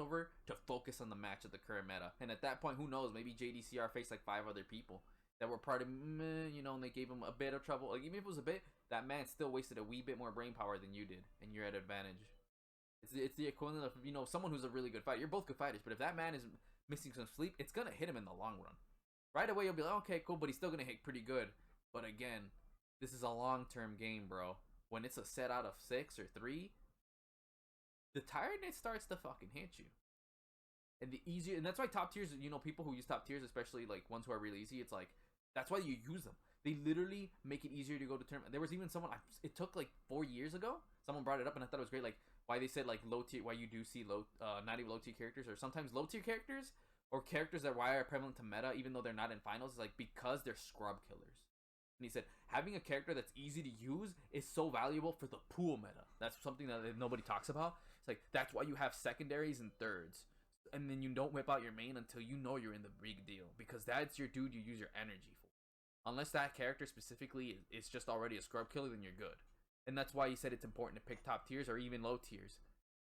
leftover to focus on the match of the current meta. And at that point, who knows? Maybe JDCR faced like 5 other people that were part of, you know, and they gave him a bit of trouble. Like, even if it was a bit, that man still wasted a wee bit more brain power than you did, and you're at advantage. It's the equivalent of, you know, someone who's a really good fighter. You're both good fighters, but if that man is missing some sleep, it's gonna hit him in the long run. Right away, you'll be like, okay, cool, but he's still gonna hit pretty good. But again, this is a long-term game, bro. When it's a set out of 6 or 3, the tiredness starts to fucking hit you. And the easier, and that's why top tiers, you know, people who use top tiers, especially like ones who are really easy, it's like, that's why you use them. They literally make it easier to go to tournament. There was even someone, it took like 4 years ago, someone brought it up and I thought it was great, like why they said like low tier, why you do see low, not even low tier characters, or sometimes low tier characters, or characters that why are prevalent to meta even though they're not in finals, is like because they're scrub killers. And he said, having a character that's easy to use is so valuable for the pool meta. That's something that nobody talks about. It's like, that's why you have secondaries and thirds. And then you don't whip out your main until you know you're in the big deal. Because that's your dude you use your energy for. Unless that character specifically is just already a scrub killer, then you're good. And that's why he said it's important to pick top tiers or even low tiers.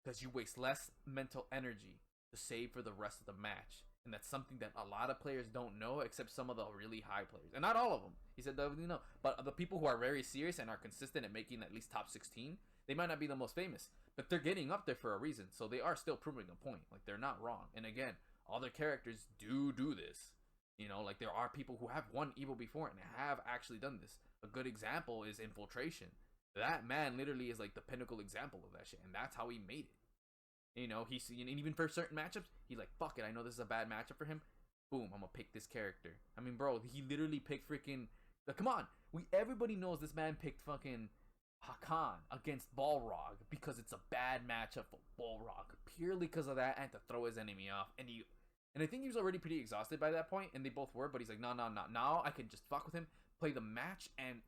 Because you waste less mental energy to save for the rest of the match. And that's something that a lot of players don't know, except some of the really high players. And not all of them. He said, you know, but the people who are very serious and are consistent at making at least top 16, they might not be the most famous, but they're getting up there for a reason. So they are still proving a point. Like, they're not wrong. And again, all their characters do this. You know, like, there are people who have won Evo before and have actually done this. A good example is Infiltration. That man literally is like the pinnacle example of that shit. And that's how he made it. You know, he's, and even for certain matchups, he's like, fuck it, I know this is a bad matchup for him. Boom, I'm gonna pick this character. I mean, bro, he literally picked freaking, like, come on, everybody knows this man picked fucking Hakan against Balrog because it's a bad matchup for Balrog, purely because of that and to throw his enemy off. And I think he was already pretty exhausted by that point, and they both were, but he's like, no, now I can just fuck with him, play the match, and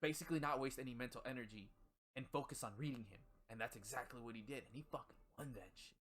basically not waste any mental energy and focus on reading him. And that's exactly what he did, and he fucking won that shit.